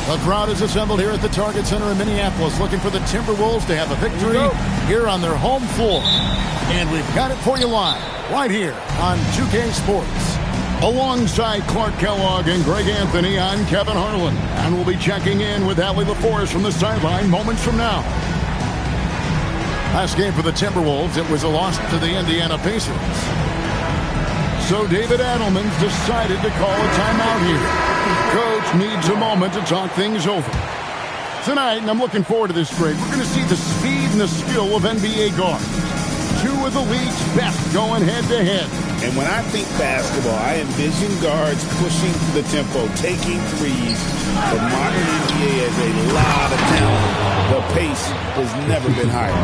The crowd is assembled here at the Target Center in Minneapolis looking for the Timberwolves to have a victory here on their home floor. And we've got it for you live, right here on 2K Sports. Alongside Clark Kellogg and Greg Anthony, I'm Kevin Harlan. And we'll be checking in with Allie LaForest from the sideline moments from now. Last game for the Timberwolves, it was a loss to the Indiana Pacers. So David Adelman's decided to call a timeout here. Coach needs a moment to talk things over. Tonight, and I'm looking forward to this break, we're going to see the speed and the skill of NBA guards. Two of the league's best going head-to-head. And when I think basketball, I envision guards pushing the tempo, taking threes. The modern NBA has a lot of talent. The pace has never been higher.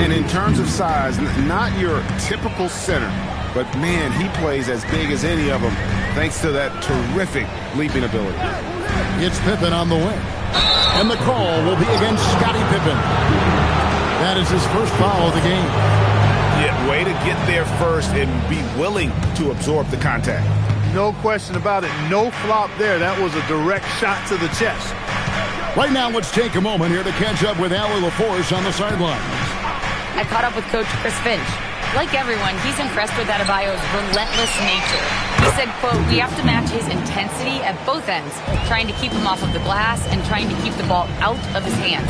And in terms of size, not your typical center. But, man, he plays as big as any of them, thanks to that terrific leaping ability. It's Pippen on the wing. And the call will be against Scottie Pippen. That is his first foul of the game. Yeah, way to get there first and be willing to absorb the contact. No question about it. No flop there. That was a direct shot to the chest. Right now, let's take a moment here to catch up with Allie LaForest on the sideline. I caught up with Coach Chris Finch. Like everyone, he's impressed with Adebayo's relentless nature. He said, quote, "We have to match his intensity at both ends, trying to keep him off of the glass and trying to keep the ball out of his hands."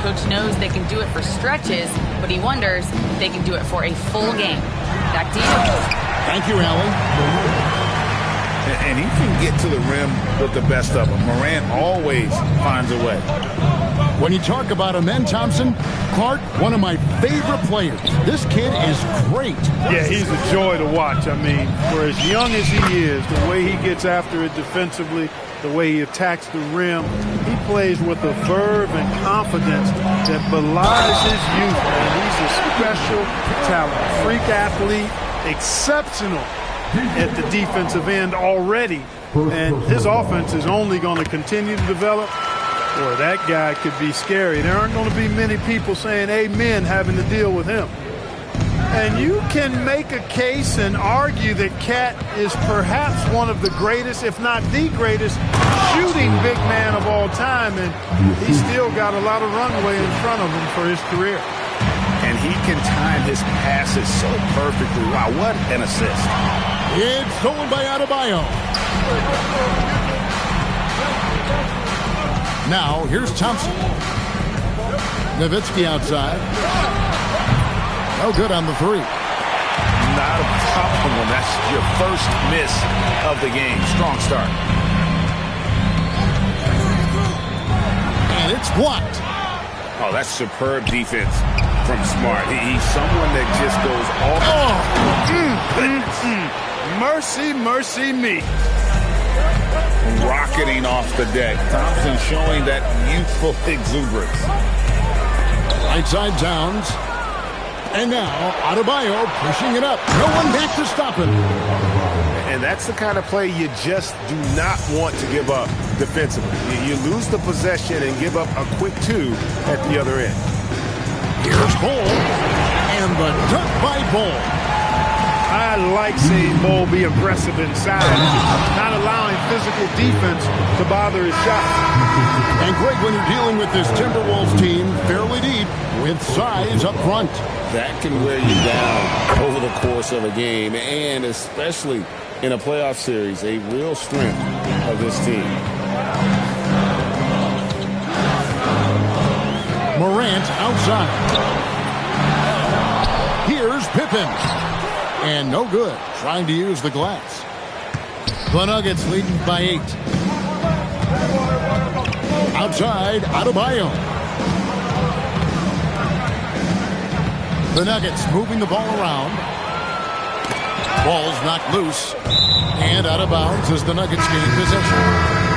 Coach knows they can do it for stretches, but he wonders if they can do it for a full game. Back to you. Thank you, Allie. And he can get to the rim with the best of them. Morant always finds a way. When you talk about Amen Thompson, Clark, one of my favorite players. This kid is great. Yeah, he's a joy to watch. I mean, for as young as he is, the way he gets after it defensively, the way he attacks the rim, he plays with a verve and confidence that belies his youth. And he's a special talent, freak athlete, exceptional at the defensive end already. And his offense is only going to continue to develop. Boy, that guy could be scary. There aren't going to be many people saying amen having to deal with him. And you can make a case and argue that Cat is perhaps one of the greatest, if not the greatest, shooting big man of all time. And he's still got a lot of runway in front of him for his career. And he can time his passes so perfectly. Wow, what an assist. It's stolen by Adebayo. Now, here's Thompson. Nowitzki outside. No good on the three. Not a problem. That's your first miss of the game. Strong start. And it's blocked. Oh, that's superb defense from Smart. He's someone that just goes all Mercy, mercy me. Rocketing off the deck. Thompson showing that youthful exuberance. Right side Towns. And now Adebayo pushing it up. No one back to stop him. And that's the kind of play you just do not want to give up defensively. You lose the possession and give up a quick two at the other end. Here's Ball. And the dunk by Ball. I like seeing Ball be aggressive inside, not allowing physical defense to bother his shot. And Greg, when you're dealing with this Timberwolves team, fairly deep, with size up front. That can wear you down over the course of a game, and especially in a playoff series, a real strength of this team. Morant outside. Here's Pippen. And no good, trying to use the glass. The Nuggets leading by 8. Outside, Adebayo. The Nuggets moving the ball around. Ball's knocked loose. And out of bounds as the Nuggets gain possession.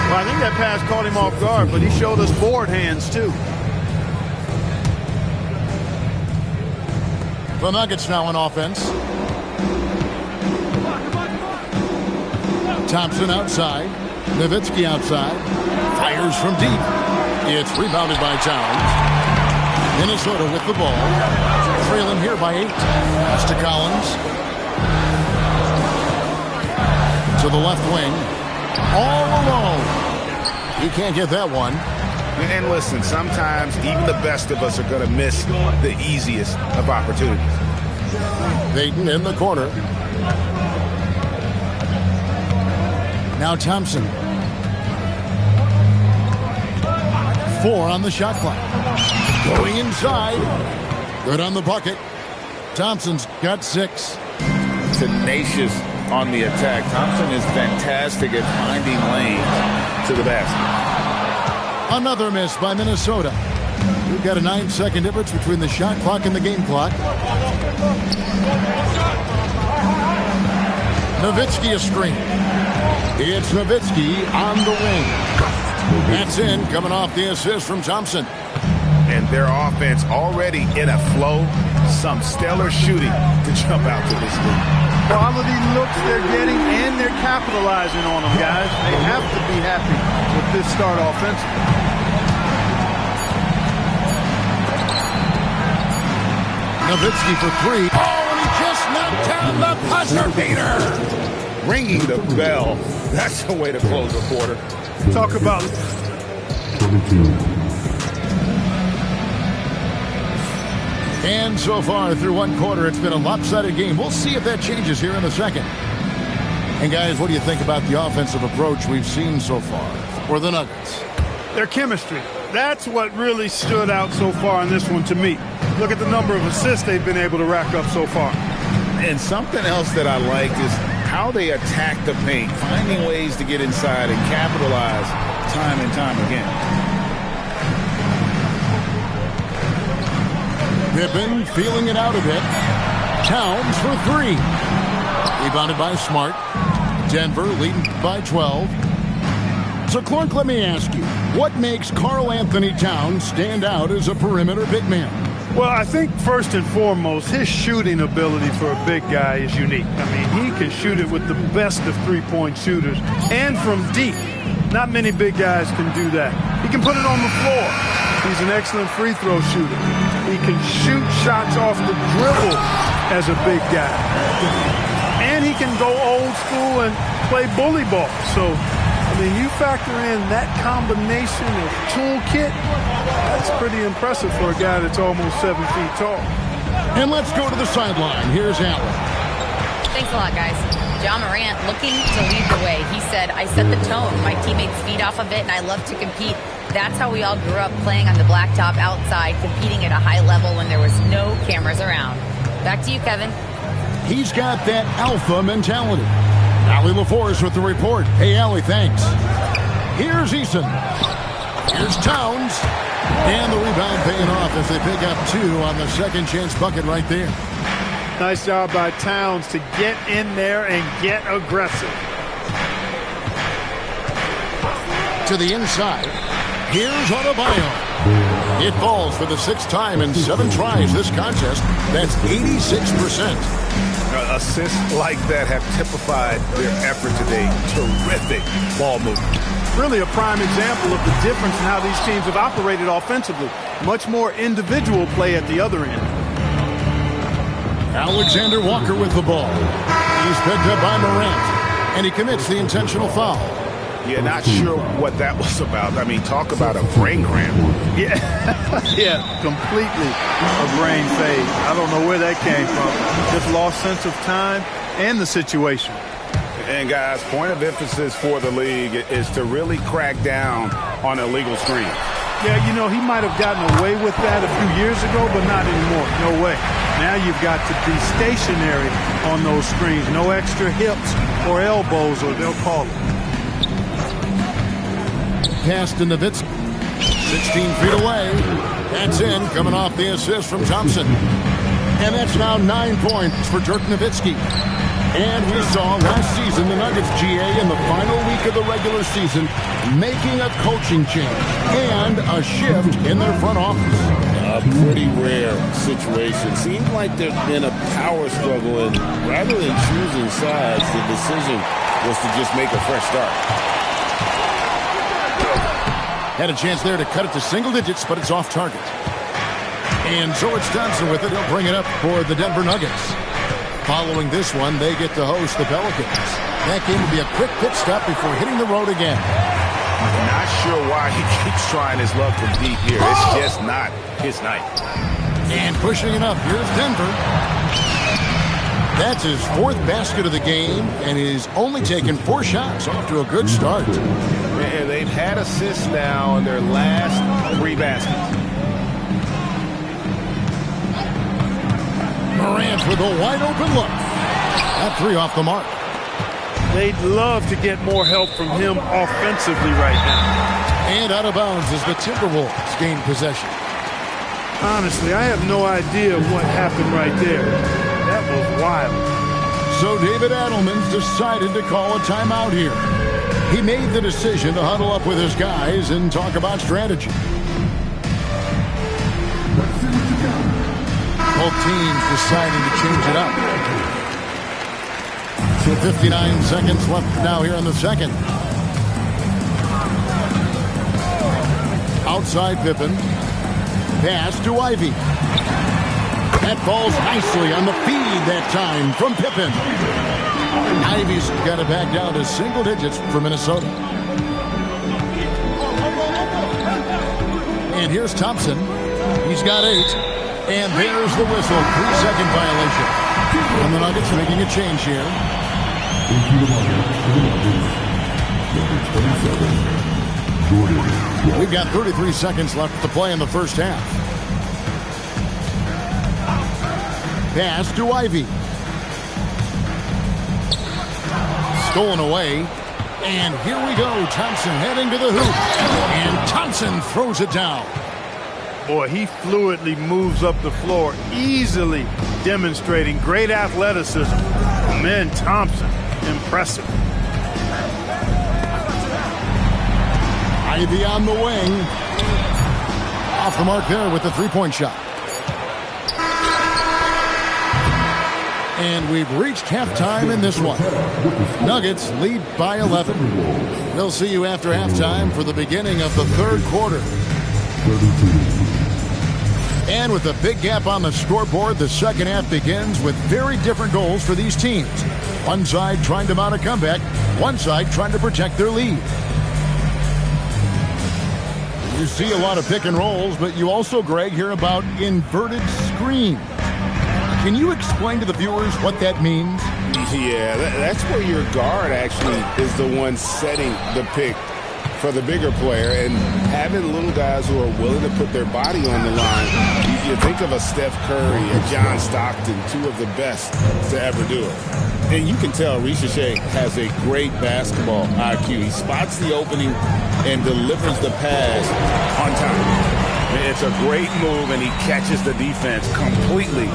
Well, I think that pass caught him off guard, but he showed us board hands, too. The Nuggets now on offense. Thompson outside. Nowitzki outside. Fires from deep. It's rebounded by Towns. Minnesota with the ball. Trailing here by 8. Pass to Collins. To the left wing. All alone. He can't get that one. And listen, sometimes even the best of us are going to miss the easiest of opportunities. Dayton in the corner. Now Thompson. 4 on the shot clock. Going inside. Good on the bucket. Thompson's got 6. Tenacious on the attack. Thompson is fantastic at finding lanes to the basket. Another miss by Minnesota. We've got a 9-second difference between the shot clock and the game clock. Nowitzki a screen. It's Nowitzki on the wing. That's in, coming off the assist from Thompson. And their offense already in a flow. Some stellar shooting to jump out to this league. Quality looks they're getting, and they're capitalizing on them, guys. They have to be happy with this start offensively. Nowitzki for 3. Oh, and he just knocked down the buzzer beater. Ringing the bell. That's the way to close a quarter. Talk about... And so far through one quarter, it's been a lopsided game. We'll see if that changes here in a second. And guys, what do you think about the offensive approach we've seen so far for the Nuggets? Their chemistry. That's what really stood out so far in this one to me. Look at the number of assists they've been able to rack up so far. And something else that I like is how they attack the paint, finding ways to get inside and capitalize time and time again. Pippen feeling it out a bit. Towns for 3. Rebounded by Smart. Denver leading by 12. So, Clark, let me ask you, what makes Karl Anthony Towns stand out as a perimeter big man? Well, I think first and foremost, his shooting ability for a big guy is unique. I mean, he can shoot it with the best of three-point shooters and from deep. Not many big guys can do that. He can put it on the floor. He's an excellent free throw shooter. He can shoot shots off the dribble as a big guy. And he can go old school and play bully ball. So, I mean, you factor in that combination of toolkit, that's pretty impressive for a guy that's almost 7 feet tall. And let's go to the sideline. Here's Allen. Thanks a lot, guys. John Morant looking to lead the way. He said, I set the tone. My teammates feed off of it, and I love to compete. That's how we all grew up, playing on the blacktop outside, competing at a high level when there was no cameras around. Back to you, Kevin. He's got that alpha mentality. Allie LaForce with the report. Hey, Allie, thanks. Here's Eason. Here's Towns. And the rebound paying off as they pick up 2 on the second chance bucket right there. Nice job by Towns to get in there and get aggressive. To the inside. Here's Adebayo. It falls for the 6th time in 7 tries this contest. That's 86%. Assists like that have typified their effort today. Terrific ball movement. Really a prime example of the difference in how these teams have operated offensively. Much more individual play at the other end. Alexander Walker with the ball. He's picked up by Morant, and he commits the intentional foul. Yeah, not sure what that was about. I mean, talk about a brain cramp. Yeah, yeah, completely a brain fade. I don't know where that came from. Just lost sense of time and the situation. And, guys, point of emphasis for the league is to really crack down on illegal screens. Yeah, you know, he might have gotten away with that a few years ago, but not anymore. No way. Now you've got to be stationary on those screens. No extra hips or elbows, or they'll call it. Pass to Nowitzki. 16 feet away. That's in, coming off the assist from Thompson. And that's now 9 points for Dirk Nowitzki. And we saw last season the Nuggets, GA, in the final week of the regular season, making a coaching change and a shift in their front office. A pretty rare situation. Seems like there's been a power struggle, and rather than choosing sides, the decision was to just make a fresh start. Had a chance there to cut it to single digits, but it's off target. And so it's Johnson with it. He'll bring it up for the Denver Nuggets. Following this one, they get to host the Pelicans. That game will be a quick pit stop before hitting the road again. Not sure why he keeps trying his luck from deep here. It's just not his night. And pushing it up. Here's Denver. That's his 4th basket of the game, and he's only taken 4 shots. Off to a good start. And they've had assists now in their last 3 baskets. Morant with a wide open look. That 3 off the mark. They'd love to get more help from him offensively right now. And out of bounds as the Timberwolves gain possession. Honestly, I have no idea what happened right there. That was wild. So David Adelman's decided to call a timeout here. He made the decision to huddle up with his guys and talk about strategy. Both teams deciding to change it up. So 59 seconds left now here in the second. Outside Pippen. Pass to Ivy. That falls nicely on the feed that time from Pippen. Ivy's got it back down to single digits for Minnesota. And here's Thompson. He's got 8. And there's the whistle. 3-second violation. And the Nuggets making a change here. We've got 33 seconds left to play in the first half. Pass to Ivy. Stolen away. And here we go. Thompson heading to the hoop. And Thompson throws it down. Boy, he fluidly moves up the floor, easily demonstrating great athleticism. Man, Thompson, impressive. Ivy on the wing. Off the mark there with the 3-point shot. And we've reached halftime in this one. Nuggets lead by 11. We'll see you after halftime for the beginning of the third quarter. And with a big gap on the scoreboard, the second half begins with very different goals for these teams. One side trying to mount a comeback, one side trying to protect their lead. You see a lot of pick and rolls, but you also, Greg, hear about inverted screen. Can you explain to the viewers what that means? Yeah, that's where your guard actually is the one setting the pick for the bigger player, and having little guys who are willing to put their body on the line. You think of a Steph Curry, a John Stockton, 2 of the best to ever do it. And you can tell Ricochet has a great basketball IQ. He spots the opening and delivers the pass on time. It's a great move, and he catches the defense completely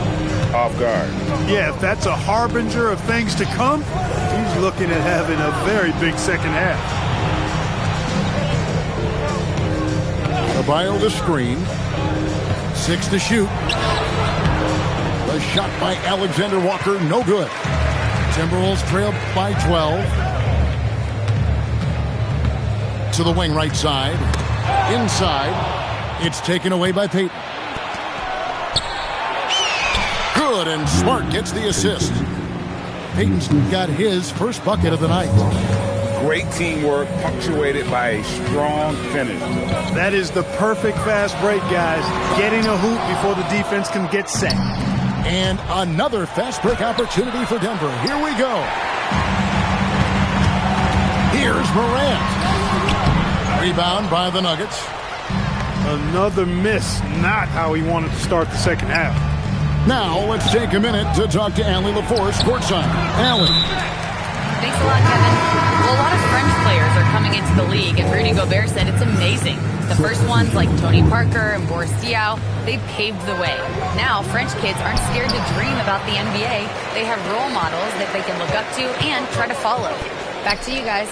off guard. Yeah, if that's a harbinger of things to come, he's looking at having a very big second half. Adebayo the screen. 6 to shoot. The shot by Alexander Walker, no good. Timberwolves trail by 12. To the wing right side. Inside. It's taken away by Payton. Good, and Smart gets the assist. Payton's got his first bucket of the night. Great teamwork, punctuated by a strong finish. That is the perfect fast break, guys. Getting a hoop before the defense can get set. And another fast break opportunity for Denver. Here we go. Here's Morant. Rebound by the Nuggets. Another miss. Not how he wanted to start the second half. Now let's take a minute to talk to Allie LaForce courtside. Allie. Thanks a lot, Kevin. Well, a lot of French players are coming into the league, and Rudy Gobert said it's amazing. The first ones, like Tony Parker and Boris Diaw, they paved the way. Now, French kids aren't scared to dream about the NBA. They have role models that they can look up to and try to follow. Back to you guys.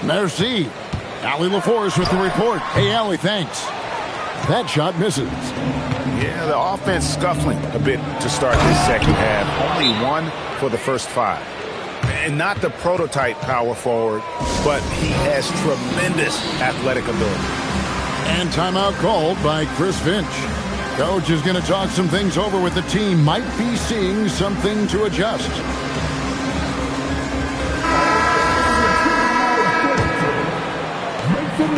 Merci. Allie LaForce with the report. Hey, Allie, thanks. That shot misses. Yeah, the offense scuffling a bit to start this second half. Only 1 for the first 5. And not the prototype power forward, but he has tremendous athletic ability. And timeout called by Chris Finch. Coach is going to talk some things over with the team. Might be seeing something to adjust.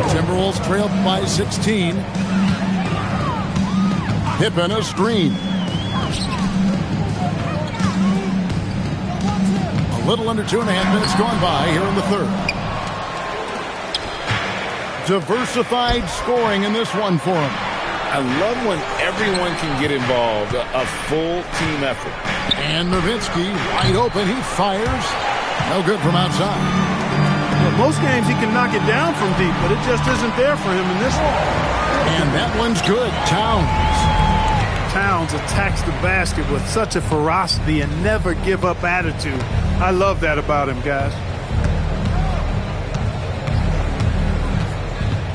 Timberwolves trail by 16. Pippen a screen. A little under 2.5 minutes gone by here in the third. Diversified scoring in this one for him. I love when everyone can get involved, a full team effort. And Nowitzki wide open. He fires. No good from outside. Well, most games he can knock it down from deep, but it just isn't there for him in this one. And that one's good. Towns attacks the basket with such a ferocity and never give up attitude. I love that about him, guys.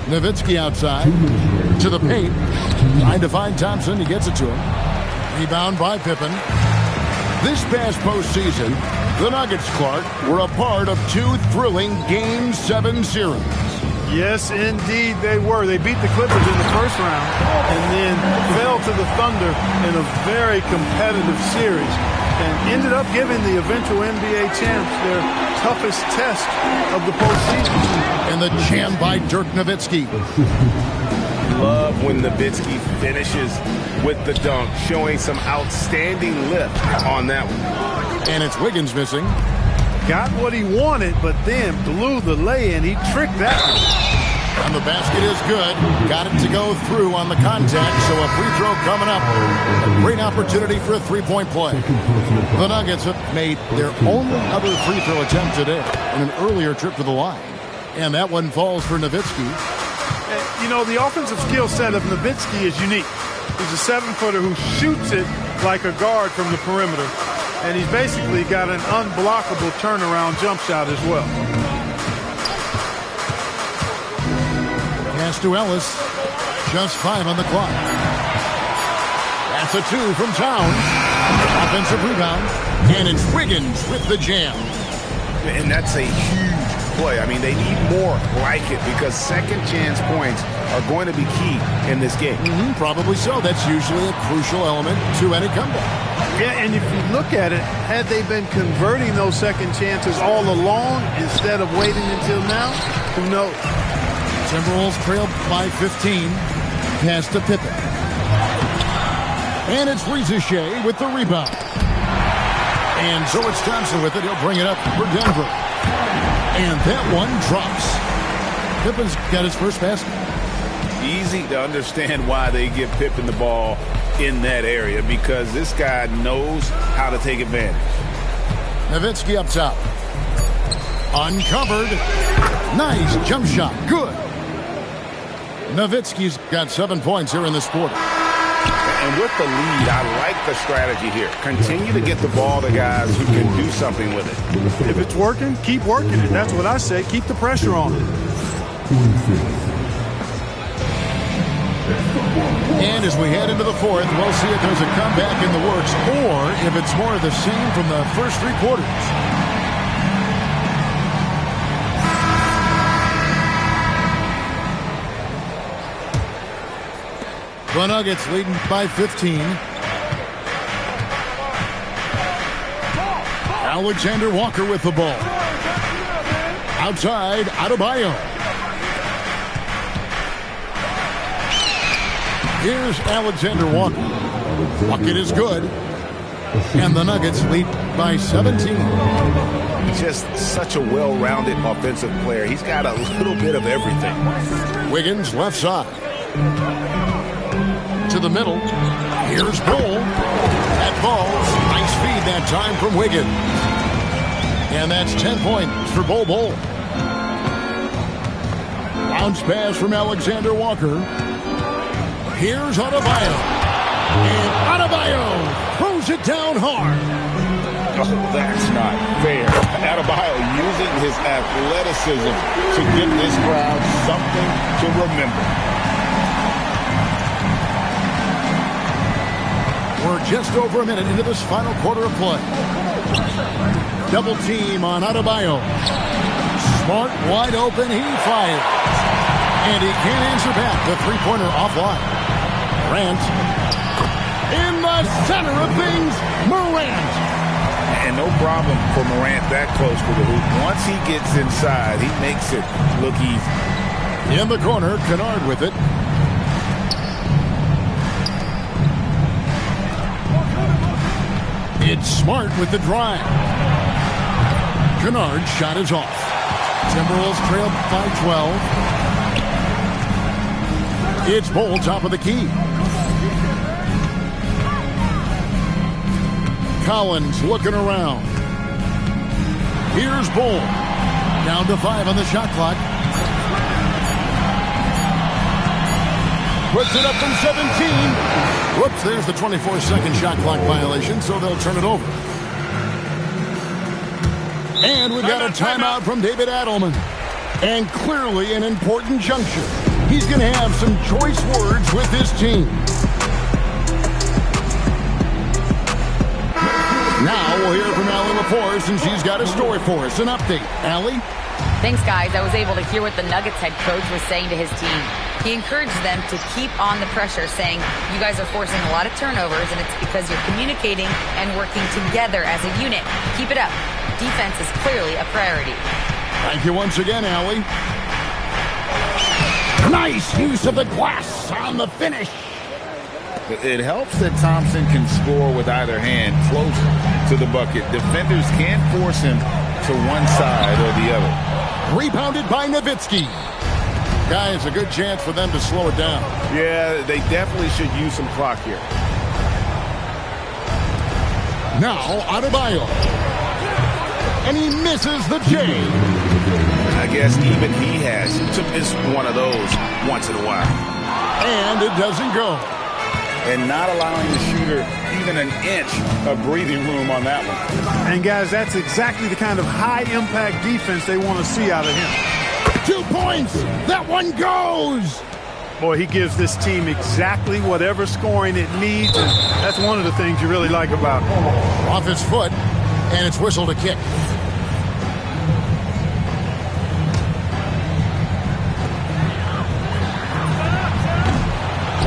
Nowitzki outside to the paint. Trying to find Thompson. He gets it to him. Rebound by Pippen. This past postseason, the Nuggets, Clark, were a part of 2 thrilling Game 7 series. Yes, indeed they were. They beat the Clippers in the first round and then fell to the Thunder in a very competitive series and ended up giving the eventual NBA champs their toughest test of the postseason. And the jam by Dirk Nowitzki. Love when Nowitzki finishes with the dunk, showing some outstanding lift on that one. And it's Wiggins missing. Got what he wanted, but then blew the lay-in. He tricked that one. And the basket is good. Got it to go through on the contact, so a free throw coming up. A great opportunity for a three-point play. The Nuggets have made their only other free throw attempt today in an earlier trip to the line. And that one falls for Nowitzki. You know, the offensive skill set of Nowitzki is unique. He's a 7-footer who shoots it like a guard from the perimeter. And he's basically got an unblockable turnaround jump shot as well. Pass to Ellis. Just 5 on the clock. That's a 2 from Towns. Offensive rebound. And it's Wiggins with the jam. And that's a huge play. I mean, they need more like it because second chance points are going to be key in this game. Probably so. That's usually a crucial element to any comeback. Yeah, and if you look at it, had they been converting those second chances all along instead of waiting until now, who knows? Timberwolves trailed by 15. Pass to Pippen. And it's Shea with the rebound. And so it's Johnson with it. He'll bring it up for Denver. And that one drops. Pippen's got his first basket. Easy to understand why they give Pippen the ball in that area because this guy knows how to take advantage. Nowitzki up top. Uncovered. Nice jump shot. Good. Nowitzki's got 7 points here in this quarter. And with the lead, I like the strategy here. Continue to get the ball to guys who can do something with it. If it's working, keep working it. That's what I say. Keep the pressure on it. And as we head into the fourth, we'll see if there's a comeback in the works or if it's more of the same from the first 3 quarters. The Nuggets leading by 15. Alexander Walker with the ball. Outside, Adebayo. Here's Alexander Walker. Bucket is good. And the Nuggets lead by 17. Just such a well-rounded offensive player. He's got a little bit of everything. Wiggins left side. To the middle. Here's Bol. That falls. Nice feed that time from Wiggins. And that's 10 points for Bol. Bounce pass from Alexander Walker. Here's Adebayo. And Adebayo throws it down hard. Oh, that's not fair. Adebayo using his athleticism to give this crowd something to remember. We're just over a minute into this final quarter of play. Double team on Adebayo. Smart, wide open, he fires. And he can't answer back. The three-pointer offline. Morant. In the center of things, Morant. And no problem for Morant that close to the hoop. Once he gets inside, he makes it look easy. In the corner, Kennard with it. It's Smart with the drive. Kennard's shot is off. Timberwolves trail by 12. It's Bull top of the key. Collins looking around. Here's Bull. Down to 5 on the shot clock. Puts it up from 17. Whoops, there's the 24-second shot clock violation, so they'll turn it over. And we've got a timeout from David Adelman. And clearly an important juncture. He's going to have some choice words with his team. Now we'll hear from Allie LaForce, and she's got a story for us. An update. Allie? Thanks, guys. I was able to hear what the Nuggets head coach was saying to his team. He encouraged them to keep on the pressure, saying, you guys are forcing a lot of turnovers, and it's because you're communicating and working together as a unit. Keep it up. Defense is clearly a priority. Thank you once again, Allie. Nice use of the glass on the finish. It helps that Thompson can score with either hand close to the bucket. Defenders can't force him to one side or the other. Rebounded by Nowitzki. Guys, a good chance for them to slow it down. Yeah, they definitely should use some clock here. Now, Adebayo. And he misses the J. I guess even he has to miss one of those once in a while. And it doesn't go. And not allowing the shooter even an inch of breathing room on that one. And, guys, that's exactly the kind of high-impact defense they want to see out of him. 2 points. That one goes. Boy, he gives this team exactly whatever scoring it needs, and that's one of the things you really like about him. Off his foot, and it's whistled a kick.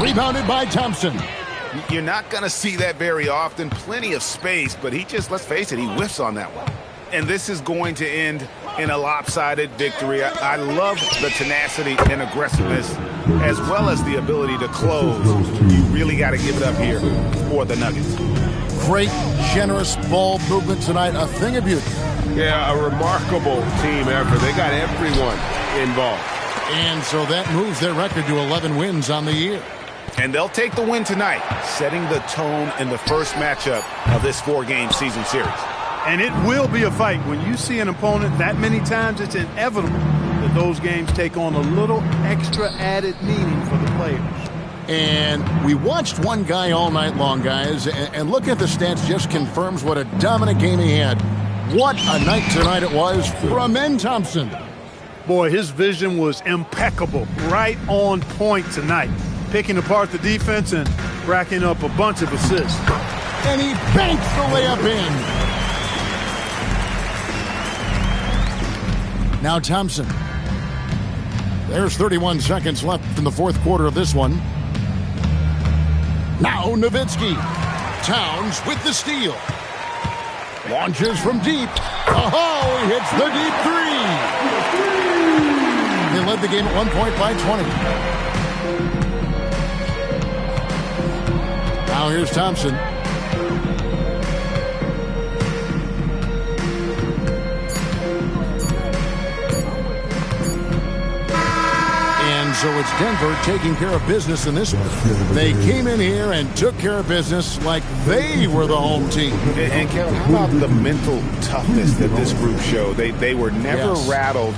Rebounded by Thompson. You're not going to see that very often. Plenty of space, but he just, let's face it, he whiffs on that one. And this is going to end in a lopsided victory. I love the tenacity and aggressiveness as well as the ability to close. You really got to give it up here for the Nuggets. Great, generous ball movement tonight. A thing of beauty. Yeah, a remarkable team effort. They got everyone involved. And so that moves their record to 11 wins on the year. And they'll take the win tonight, setting the tone in the first matchup of this 4-game season series. And it will be a fight. When you see an opponent that many times, it's inevitable that those games take on a little extra added meaning for the players. And we watched one guy all night long, guys, and look at the stats just confirms what a dominant game he had. What a night tonight it was from Ben Thompson. Boy, his vision was impeccable, right on point tonight. Picking apart the defense and racking up a bunch of assists. And he banks the layup in. Now Thompson. There's 31 seconds left in the fourth quarter of this one. Now Nowitzki. Towns with the steal. Launches from deep. Oh, he hits the deep three. They led the game at 1 point by 20. Now here's Thompson. And so it's Denver taking care of business in this one. They came in here and took care of business like they were the home team. And Kevin, how about the mental toughness that this group showed? They were never rattled